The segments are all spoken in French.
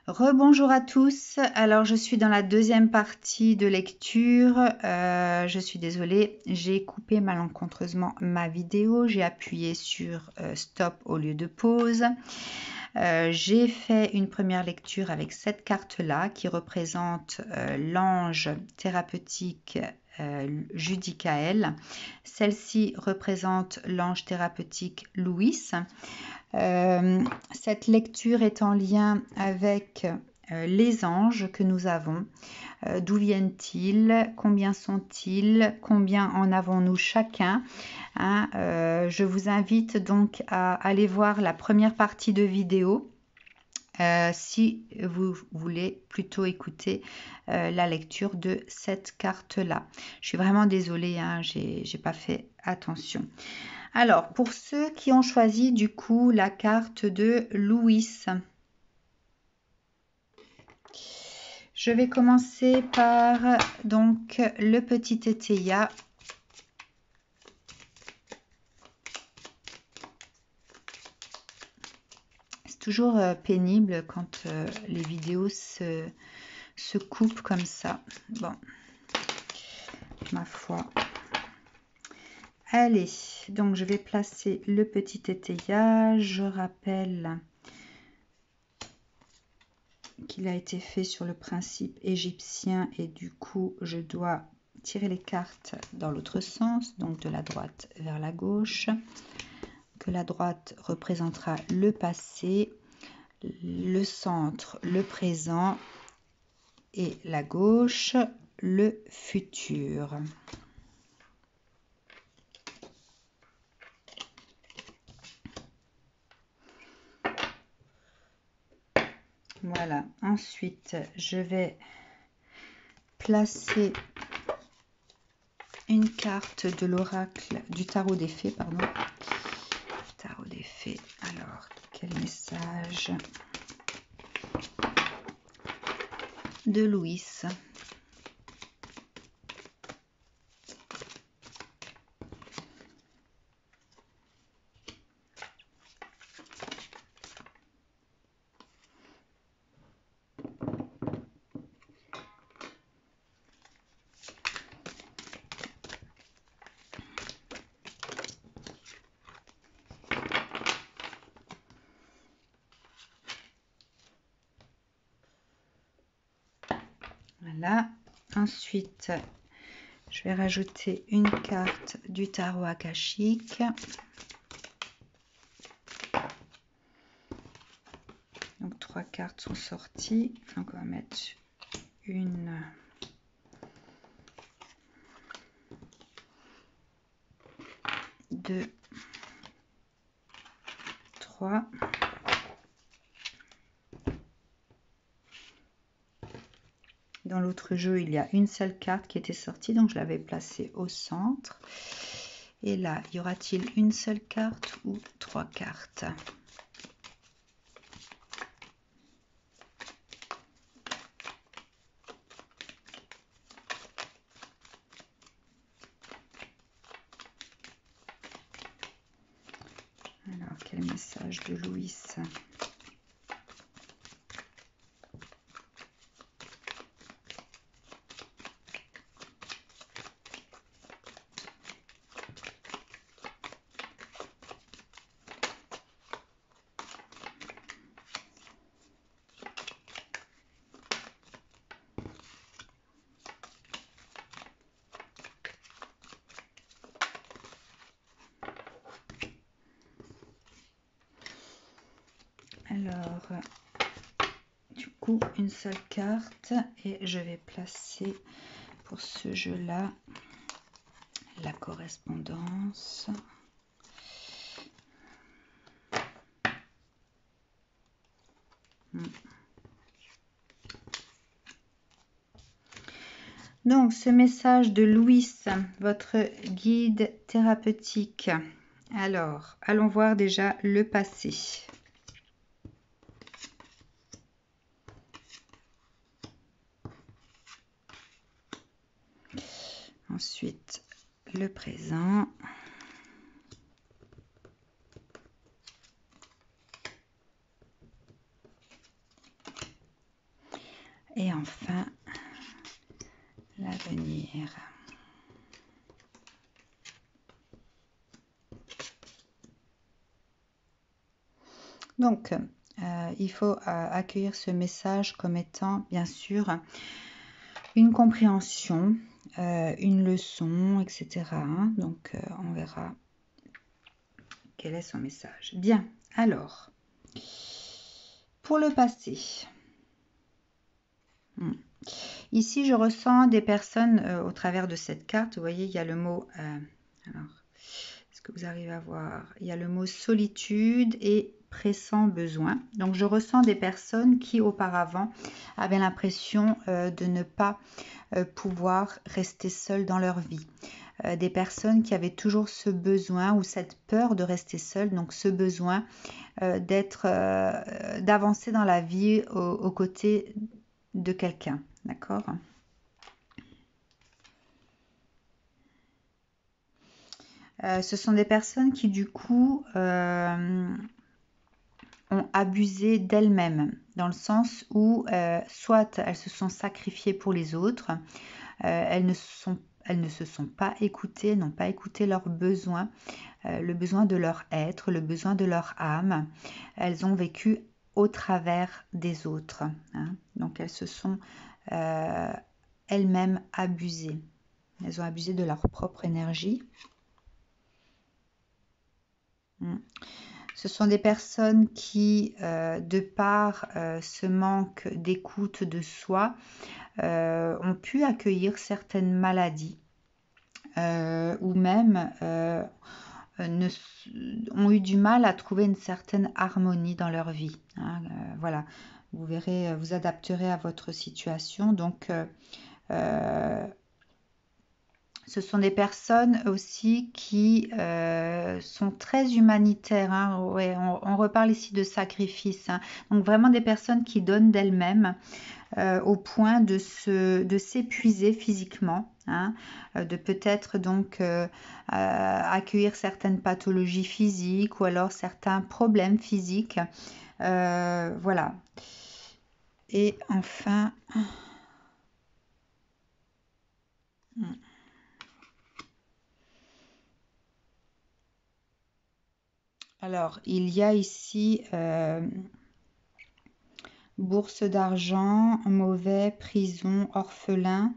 Rebonjour à tous. Alors, je suis dans la deuxième partie de lecture. Je suis désolée, j'ai coupé malencontreusement ma vidéo. J'ai appuyé sur stop au lieu de pause. J'ai fait une première lecture avec cette carte-là qui représente l'ange thérapeutique Judicaël. Celle-ci représente l'ange thérapeutique Louis. Cette lecture est en lien avec les anges que nous avons. D'où viennent-ils? Combien sont-ils? Combien en avons-nous chacun? Je vous invite donc à aller voir la première partie de vidéo si vous voulez plutôt écouter la lecture de cette carte-là. Je suis vraiment désolée, j'ai pas fait attention. Alors, pour ceux qui ont choisi du coup la carte de Louis, je vais commencer par donc le petit Tétéia. C'est toujours pénible quand les vidéos se coupent comme ça. Bon, ma foi. Allez, donc je vais placer le petit Tétéia. Je rappelle qu'il a été fait sur le principe égyptien et du coup je dois tirer les cartes dans l'autre sens, donc de la droite vers la gauche, que la droite représentera le passé, le centre le présent et la gauche le futur. Voilà, ensuite je vais placer une carte de l'oracle du tarot des fées, pardon. Tarot des fées, alors quel message de Louis? Voilà, ensuite je vais rajouter une carte du tarot akashique. Donc 3 cartes sont sorties, donc on va mettre une, 2, 3. Dans l'autre jeu, il y a une seule carte qui était sortie, donc je l'avais placée au centre. Et là, y aura-t-il une seule carte ou 3 cartes? Alors, quel message de Louis? Alors, du coup, une seule carte et je vais placer pour ce jeu-là la correspondance. Donc, ce message de Louis, votre guide thérapeutique. Alors, allons voir déjà le passé. Ensuite, le présent. Et enfin, l'avenir. Donc, il faut accueillir ce message comme étant, bien sûr, une compréhension, une leçon, etc. Donc, on verra quel est son message. Bien, alors, pour le passé. Ici, je ressens des personnes au travers de cette carte. Vous voyez, il y a le mot... alors, est-ce que vous arrivez à voir? Il y a le mot solitude et pressant besoin. Donc, je ressens des personnes qui, auparavant, avaient l'impression de ne pas pouvoir rester seules dans leur vie. Des personnes qui avaient toujours ce besoin ou cette peur de rester seules, donc ce besoin d'avancer dans la vie aux côtés de quelqu'un. D'accord? Ce sont des personnes qui, du coup, ont abusé d'elles-mêmes, dans le sens où soit elles se sont sacrifiées pour les autres, elles ne se sont pas écoutées, n'ont pas écouté leurs besoins, le besoin de leur être, le besoin de leur âme. Elles ont vécu au travers des autres. Hein. Donc elles se sont elles-mêmes abusées. Elles ont abusé de leur propre énergie. Ce sont des personnes qui, de par ce manque d'écoute de soi, ont pu accueillir certaines maladies ou même ont eu du mal à trouver une certaine harmonie dans leur vie. Hein, voilà, vous verrez, vous adapterez à votre situation. Donc, ce sont des personnes aussi qui sont très humanitaires. Hein. Ouais, on reparle ici de sacrifice. Hein. Donc vraiment des personnes qui donnent d'elles-mêmes au point de s'épuiser physiquement. Hein, de peut-être donc accueillir certaines pathologies physiques ou alors certains problèmes physiques. Voilà. Et enfin... Alors, il y a ici bourse d'argent, mauvais, prison, orphelin,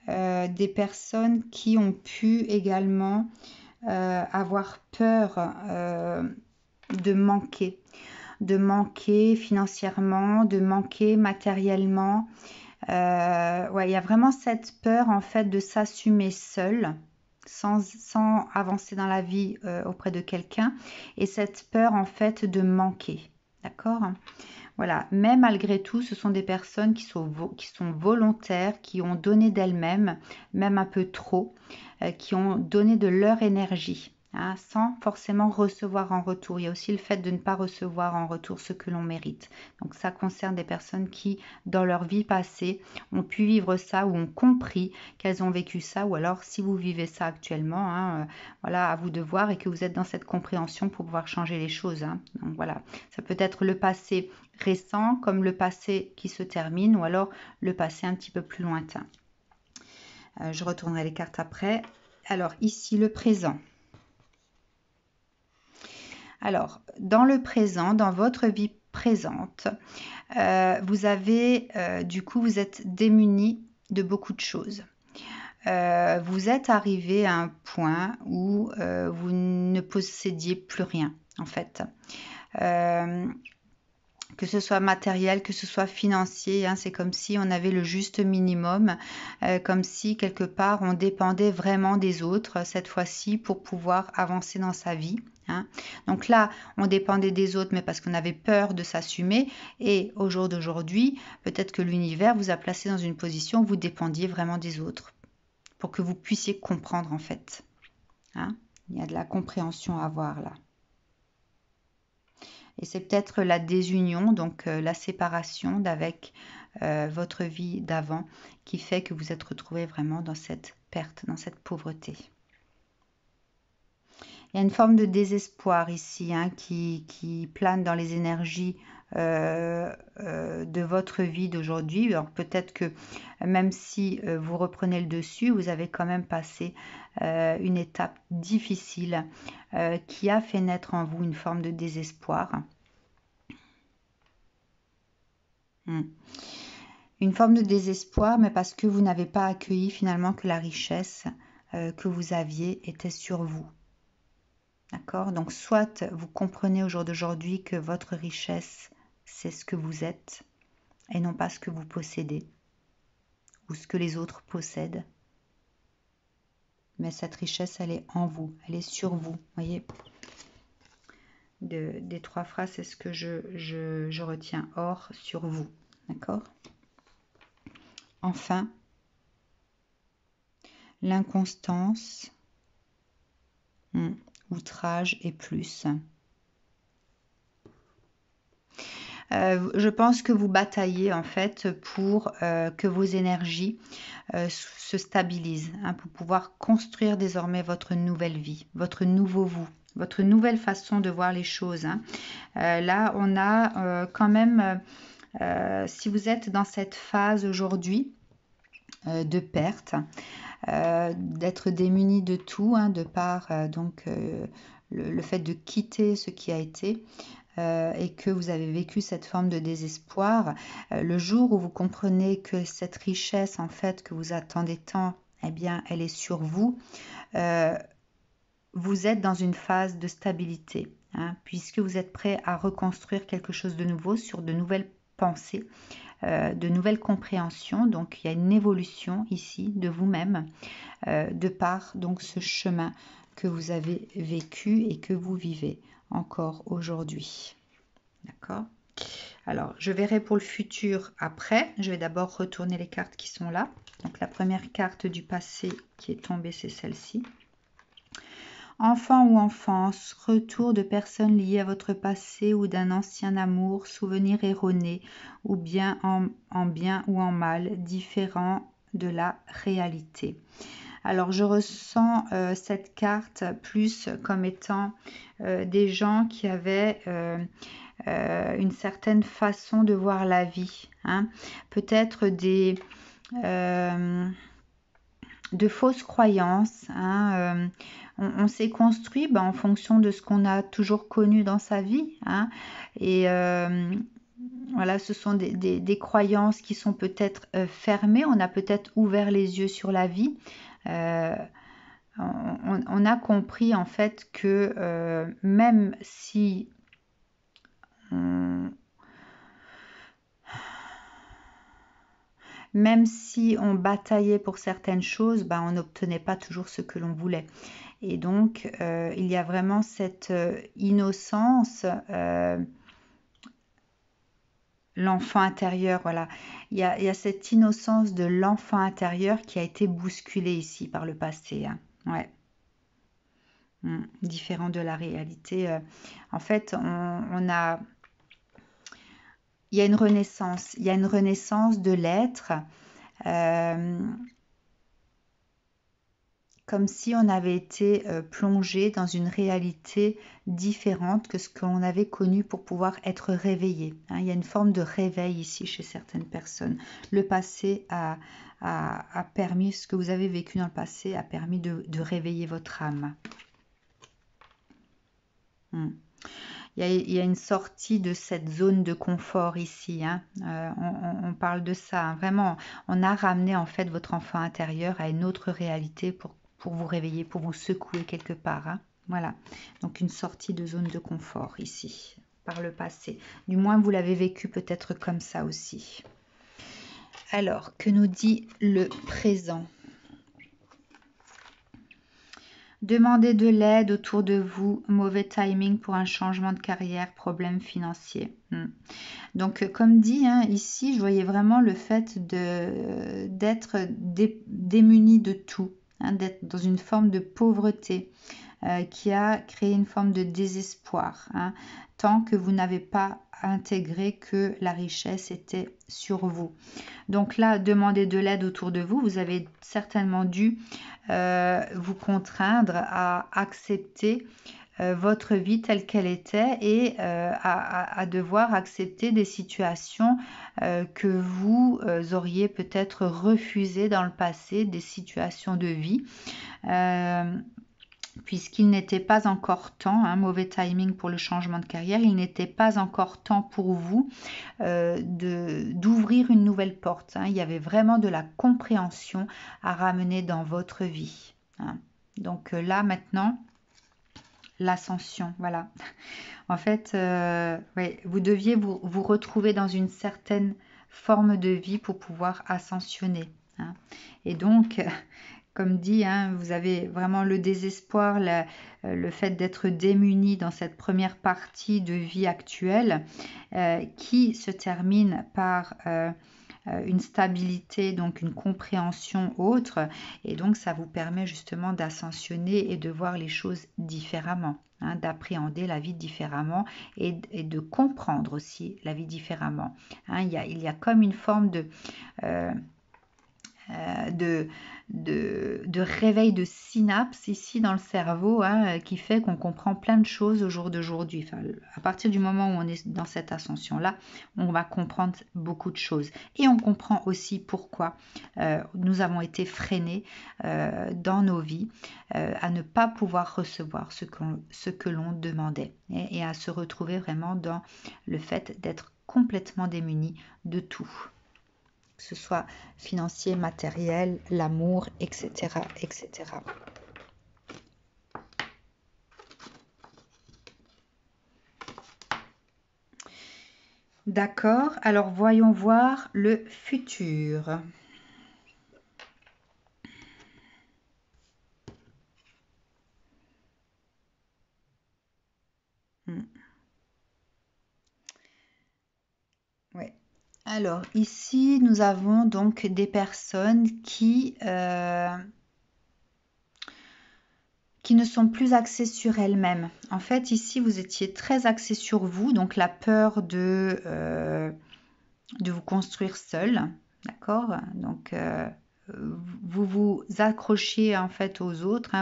des personnes qui ont pu également avoir peur de manquer financièrement, de manquer matériellement. Ouais, il y a vraiment cette peur en fait de s'assumer seul. Sans avancer dans la vie auprès de quelqu'un et cette peur en fait de manquer, d'accord? Voilà, mais malgré tout, ce sont des personnes qui sont volontaires, qui ont donné d'elles-mêmes, même un peu trop, qui ont donné de leur énergie, hein, sans forcément recevoir en retour. Il y a aussi le fait de ne pas recevoir en retour ce que l'on mérite. Donc ça concerne des personnes qui, dans leur vie passée, ont pu vivre ça ou ont compris qu'elles ont vécu ça, ou alors si vous vivez ça actuellement, hein, voilà, à vous de voir et que vous êtes dans cette compréhension pour pouvoir changer les choses. Hein. Donc voilà, ça peut être le passé récent comme le passé qui se termine ou alors le passé un petit peu plus lointain. Je retournerai les cartes après. Alors ici le présent. Alors dans le présent, dans votre vie présente, vous avez du coup vous êtes démunis de beaucoup de choses. Vous êtes arrivé à un point où vous ne possédiez plus rien en fait. Que ce soit matériel, que ce soit financier, hein, c'est comme si on avait le juste minimum, comme si quelque part on dépendait vraiment des autres cette fois-ci pour pouvoir avancer dans sa vie. Hein. Donc là, on dépendait des autres, mais parce qu'on avait peur de s'assumer. Et au jour d'aujourd'hui, peut-être que l'univers vous a placé dans une position où vous dépendiez vraiment des autres, pour que vous puissiez comprendre en fait. Hein. Il y a de la compréhension à avoir là. Et c'est peut-être la désunion, donc la séparation d'avec votre vie d'avant qui fait que vous êtes retrouvé vraiment dans cette perte, dans cette pauvreté. Il y a une forme de désespoir ici hein, qui plane dans les énergies de votre vie d'aujourd'hui. Alors peut-être que même si vous reprenez le dessus, vous avez quand même passé une étape difficile qui a fait naître en vous une forme de désespoir. Une forme de désespoir, mais parce que vous n'avez pas accueilli finalement que la richesse que vous aviez était sur vous. D'accord? Donc soit vous comprenez au jour d'aujourd'hui que votre richesse, c'est ce que vous êtes et non pas ce que vous possédez ou ce que les autres possèdent. Mais cette richesse, elle est en vous, elle est sur vous. Voyez? Des 3 phrases, c'est ce que je retiens. Or, sur vous. D'accord? Enfin, l'inconstance, outrage et plus. Je pense que vous bataillez en fait pour que vos énergies se stabilisent, pour pouvoir construire désormais votre nouvelle vie, votre nouveau vous, votre nouvelle façon de voir les choses. Là, on a quand même, si vous êtes dans cette phase aujourd'hui de perte, d'être démuni de tout, de par donc le fait de quitter ce qui a été, et que vous avez vécu cette forme de désespoir, le jour où vous comprenez que cette richesse en fait que vous attendez tant, eh bien elle est sur vous, vous êtes dans une phase de stabilité, puisque vous êtes prêt à reconstruire quelque chose de nouveau sur de nouvelles pensées, de nouvelles compréhensions. Donc il y a une évolution ici de vous-même, de par donc ce chemin que vous avez vécu et que vous vivez encore aujourd'hui. D'accord? Alors, je verrai pour le futur après. Je vais d'abord retourner les cartes qui sont là. Donc, la première carte du passé qui est tombée, c'est celle-ci. Enfant ou enfance, retour de personnes liées à votre passé ou d'un ancien amour, souvenir erroné, ou bien en bien ou en mal, différent de la réalité. Alors, je ressens cette carte plus comme étant des gens qui avaient une certaine façon de voir la vie. Peut-être de fausses croyances. On s'est construit en fonction de ce qu'on a toujours connu dans sa vie. Et voilà, ce sont des croyances qui sont peut-être fermées. On a peut-être ouvert les yeux sur la vie. On a compris en fait que même si on bataillait pour certaines choses, on n'obtenait pas toujours ce que l'on voulait. Et donc, il y a vraiment cette innocence, l'enfant intérieur, voilà. Il y a cette innocence de l'enfant intérieur qui a été bousculée ici par le passé. Ouais. Différent de la réalité. En fait, il y a une renaissance. Il y a une renaissance de l'être. Comme si on avait été plongé dans une réalité différente que ce qu'on avait connu pour pouvoir être réveillé. Il y a une forme de réveil ici chez certaines personnes. Le passé a permis, ce que vous avez vécu dans le passé a permis de réveiller votre âme. Il y a une sortie de cette zone de confort ici. On parle de ça. Vraiment, on a ramené en fait votre enfant intérieur à une autre réalité pour vous réveiller, pour vous secouer quelque part. Voilà. Donc une sortie de zone de confort ici, par le passé. Du moins, vous l'avez vécu peut-être comme ça aussi. Alors, que nous dit le présent ? Demandez de l'aide autour de vous, mauvais timing pour un changement de carrière, problème financier. Donc, comme dit, ici, je voyais vraiment le fait d'être démuni de tout, d'être dans une forme de pauvreté qui a créé une forme de désespoir, tant que vous n'avez pas intégré que la richesse était sur vous. Donc là, demandez de l'aide autour de vous. Vous avez certainement dû vous contraindre à accepter votre vie telle qu'elle était et à devoir accepter des situations que vous auriez peut-être refusées dans le passé, des situations de vie. Puisqu'il n'était pas encore temps, mauvais timing pour le changement de carrière, il n'était pas encore temps pour vous d'ouvrir une nouvelle porte. Il y avait vraiment de la compréhension à ramener dans votre vie. Donc là maintenant, l'ascension, voilà. En fait, ouais, vous deviez vous retrouver dans une certaine forme de vie pour pouvoir ascensionner. Et donc, comme dit, vous avez vraiment le désespoir, le fait d'être démuni dans cette première partie de vie actuelle qui se termine par une stabilité, donc une compréhension autre. Et donc, ça vous permet justement d'ascensionner et de voir les choses différemment, d'appréhender la vie différemment et de comprendre aussi la vie différemment. Il y a comme une forme de réveil de synapses ici dans le cerveau qui fait qu'on comprend plein de choses au jour d'aujourd'hui. Enfin, à partir du moment où on est dans cette ascension-là, on va comprendre beaucoup de choses. Et on comprend aussi pourquoi nous avons été freinés dans nos vies à ne pas pouvoir recevoir ce que l'on demandait et à se retrouver vraiment dans le fait d'être complètement démunis de tout. Que ce soit financier, matériel, l'amour, etc., etc. D'accord, alors voyons voir le futur. Ouais. Alors ici, nous avons donc des personnes qui ne sont plus axées sur elles-mêmes. En fait, ici, vous étiez très axé sur vous, donc la peur de vous construire seul, d'accord? Donc, vous vous accrochez en fait aux autres,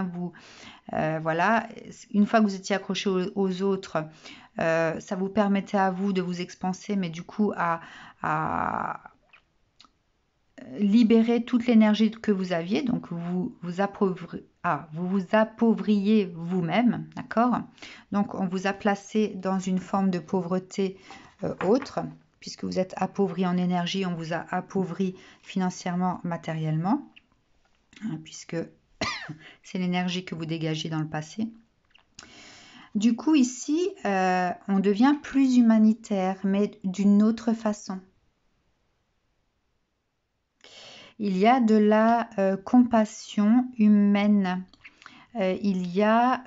voilà. Une fois que vous étiez accroché aux autres, ça vous permettait à vous de vous expanser, mais du coup à libérer toute l'énergie que vous aviez, donc vous vous appauvriez vous-même, d'accord? Donc on vous a placé dans une forme de pauvreté autre, puisque vous êtes appauvri en énergie, on vous a appauvri financièrement, matériellement, puisque c'est l'énergie que vous dégagez dans le passé. Du coup, ici, on devient plus humanitaire, mais d'une autre façon. Il y a de la compassion humaine. Il y a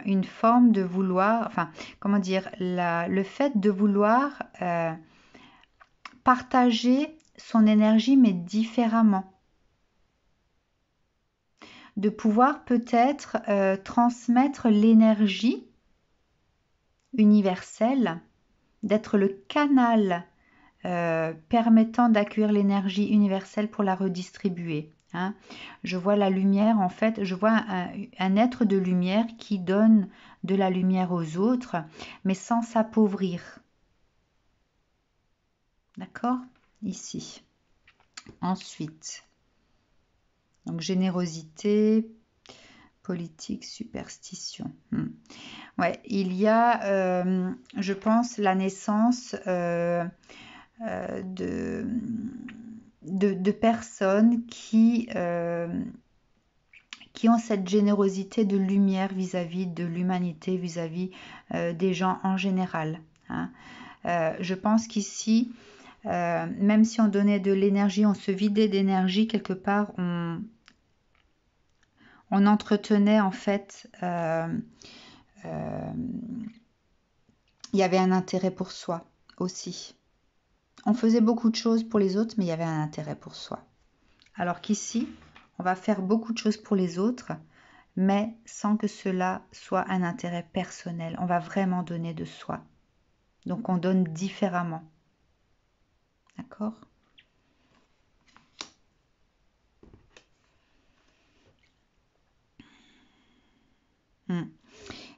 une forme de vouloir, enfin, comment dire, le fait de vouloir partager son énergie, mais différemment. De pouvoir peut-être transmettre l'énergie universelle, d'être le canal permettant d'accueillir l'énergie universelle pour la redistribuer. Je vois la lumière, en fait, je vois un être de lumière qui donne de la lumière aux autres, mais sans s'appauvrir. D'accord? Ici. Ensuite, donc générosité, politique, superstition. Ouais, il y a, je pense, la naissance de personnes qui ont cette générosité de lumière vis-à-vis de l'humanité, vis-à-vis des gens en général. Je pense qu'ici, même si on donnait de l'énergie, on se vidait d'énergie, quelque part, on entretenait en fait, il y avait un intérêt pour soi aussi. On faisait beaucoup de choses pour les autres, mais il y avait un intérêt pour soi. Alors qu'ici, on va faire beaucoup de choses pour les autres, mais sans que cela soit un intérêt personnel. On va vraiment donner de soi. Donc on donne différemment. D'accord ?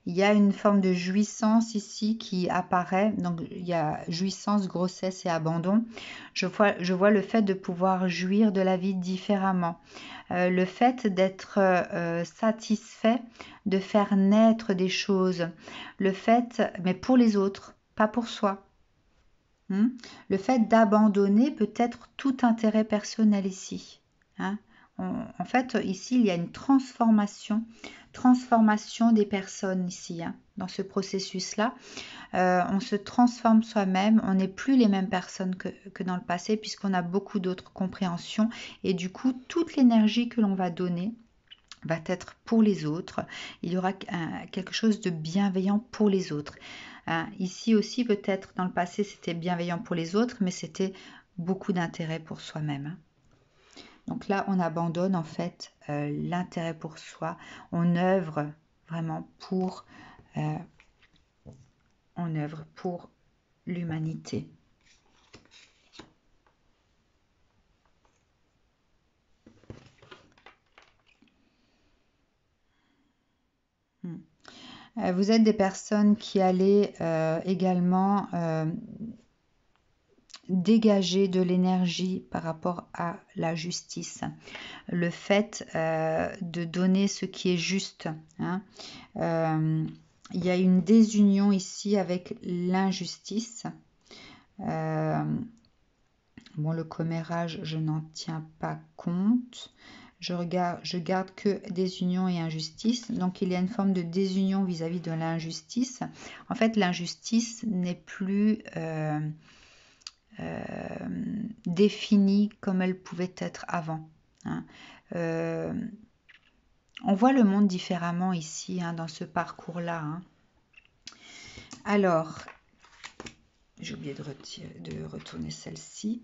Il y a une forme de jouissance ici qui apparaît. Donc, il y a jouissance, grossesse et abandon. Je vois le fait de pouvoir jouir de la vie différemment. Le fait d'être satisfait, de faire naître des choses. Le fait, mais pour les autres, pas pour soi. Le fait d'abandonner peut-être tout intérêt personnel ici. En fait, ici, il y a une transformation des personnes ici, dans ce processus-là. On se transforme soi-même, on n'est plus les mêmes personnes que dans le passé, puisqu'on a beaucoup d'autres compréhensions, et du coup, toute l'énergie que l'on va donner va être pour les autres. Il y aura quelque chose de bienveillant pour les autres. Ici aussi, peut-être dans le passé, c'était bienveillant pour les autres, mais c'était beaucoup d'intérêt pour soi-même. Donc là, on abandonne en fait l'intérêt pour soi. On œuvre vraiment pour l'humanité. Vous êtes des personnes qui allez également dégager de l'énergie par rapport à la justice. Le fait de donner ce qui est juste. Il y a une désunion ici avec l'injustice. Bon, le commérage, je n'en tiens pas compte. Je garde que désunion et injustice. Donc, il y a une forme de désunion vis-à-vis de l'injustice. En fait, l'injustice n'est plus définie comme elle pouvait être avant. On voit le monde différemment ici, dans ce parcours-là. Alors, j'ai oublié de retourner celle-ci.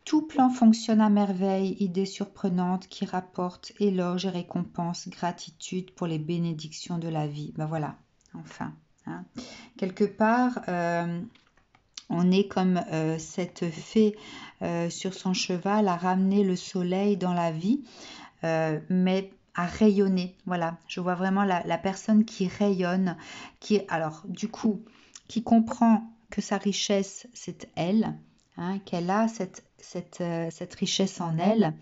Tout plan fonctionne à merveille, idée surprenante qui rapporte éloges et récompenses, gratitude pour les bénédictions de la vie. Ben voilà, enfin. Quelque part, on est comme cette fée sur son cheval à ramener le soleil dans la vie, mais à rayonner. Voilà, je vois vraiment la personne qui rayonne, alors du coup, qui comprend que sa richesse, c'est elle, qu'elle a cette richesse en elle,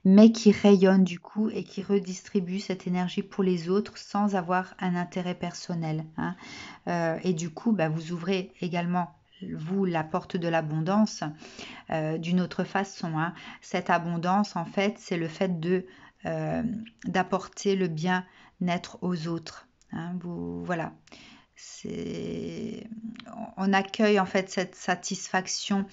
mais qui rayonne du coup et qui redistribue cette énergie pour les autres sans avoir un intérêt personnel. Et du coup, vous ouvrez également vous la porte de l'abondance d'une autre façon. Cette abondance, en fait, c'est le fait d'apporter le bien-être aux autres. Voilà. On accueille en fait cette satisfaction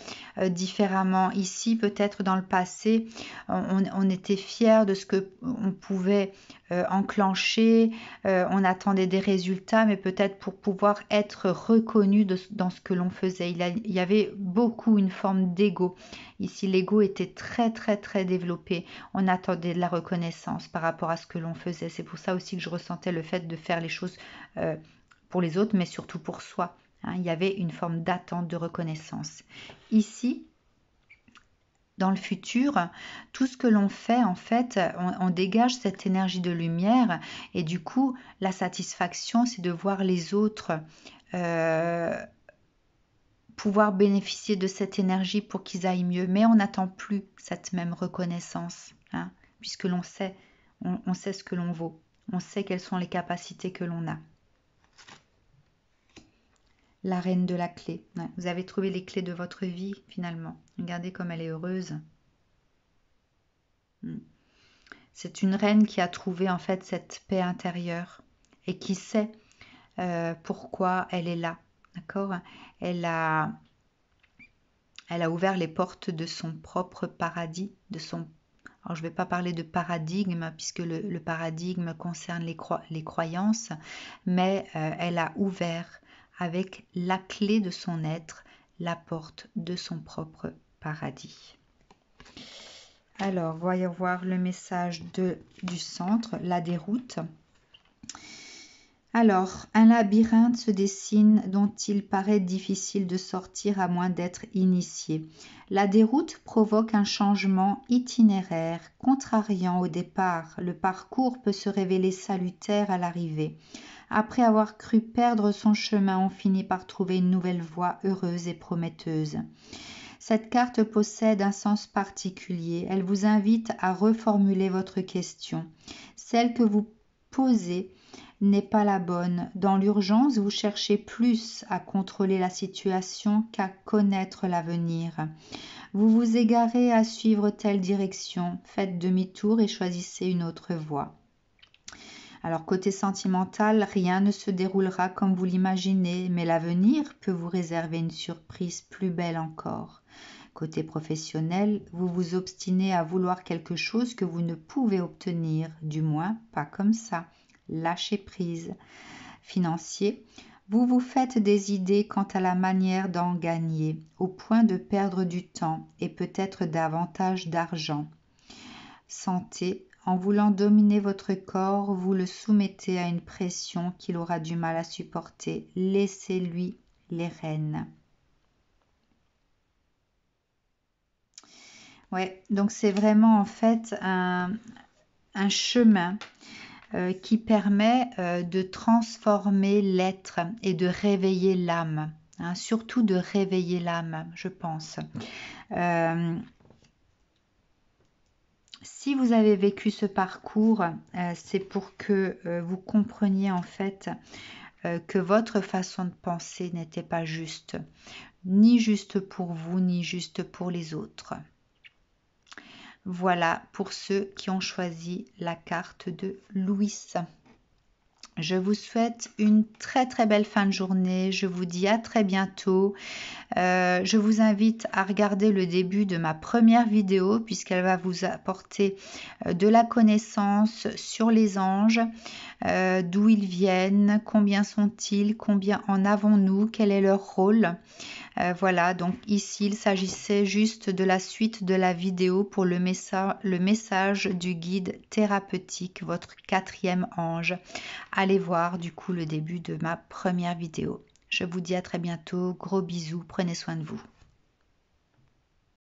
différemment. Ici, peut-être dans le passé, on était fier de ce que on pouvait enclencher, on attendait des résultats, mais peut-être pour pouvoir être reconnu dans ce que l'on faisait. Il y avait beaucoup une forme d'ego. Ici, l'ego était très très très développé. On attendait de la reconnaissance par rapport à ce que l'on faisait. C'est pour ça aussi que je ressentais le fait de faire les choses pour les autres, mais surtout pour soi. Il y avait une forme d'attente de reconnaissance. Ici, dans le futur, tout ce que l'on fait, en fait, on dégage cette énergie de lumière et du coup, la satisfaction, c'est de voir les autres pouvoir bénéficier de cette énergie pour qu'ils aillent mieux. Mais on n'attend plus cette même reconnaissance, puisque l'on sait, on sait ce que l'on vaut. On sait quelles sont les capacités que l'on a. La reine de la clé. Vous avez trouvé les clés de votre vie finalement. Regardez comme elle est heureuse. C'est une reine qui a trouvé en fait cette paix intérieure et qui sait pourquoi elle est là. D'accord ? Elle a ouvert les portes de son propre paradis, alors je ne vais pas parler de paradigme puisque le paradigme concerne les croyances, mais elle a ouvert avec la clé de son être, la porte de son propre paradis. Alors, voyons voir le message du centre, la déroute. Alors, un labyrinthe se dessine dont il paraît difficile de sortir à moins d'être initié. La déroute provoque un changement itinéraire, contrariant au départ. Le parcours peut se révéler salutaire à l'arrivée. Après avoir cru perdre son chemin, on finit par trouver une nouvelle voie heureuse et prometteuse. Cette carte possède un sens particulier. Elle vous invite à reformuler votre question. Celle que vous posez n'est pas la bonne. Dans l'urgence, vous cherchez plus à contrôler la situation qu'à connaître l'avenir. Vous vous égarez à suivre telle direction. Faites demi-tour et choisissez une autre voie. Alors côté sentimental, rien ne se déroulera comme vous l'imaginez, mais l'avenir peut vous réserver une surprise plus belle encore. Côté professionnel, vous vous obstinez à vouloir quelque chose que vous ne pouvez obtenir, du moins pas comme ça. Lâchez prise. Financier, vous vous faites des idées quant à la manière d'en gagner, au point de perdre du temps et peut-être davantage d'argent. Santé, en voulant dominer votre corps, vous le soumettez à une pression qu'il aura du mal à supporter. Laissez-lui les rênes. Ouais, donc c'est vraiment en fait un chemin qui permet de transformer l'être et de réveiller l'âme. Hein, surtout de réveiller l'âme, je pense. Si vous avez vécu ce parcours, c'est pour que vous compreniez en fait que votre façon de penser n'était pas juste, ni juste pour vous, ni juste pour les autres. Voilà pour ceux qui ont choisi la carte de Louis. Je vous souhaite une très très belle fin de journée. Je vous dis à très bientôt. Je vous invite à regarder le début de ma première vidéo puisqu'elle va vous apporter de la connaissance sur les anges, d'où ils viennent, combien sont-ils, combien en avons-nous, quel est leur rôle. Voilà, donc ici il s'agissait juste de la suite de la vidéo pour le message du guide thérapeutique, votre 4e ange. Allez voir du coup le début de ma première vidéo. Je vous dis à très bientôt, gros bisous, prenez soin de vous.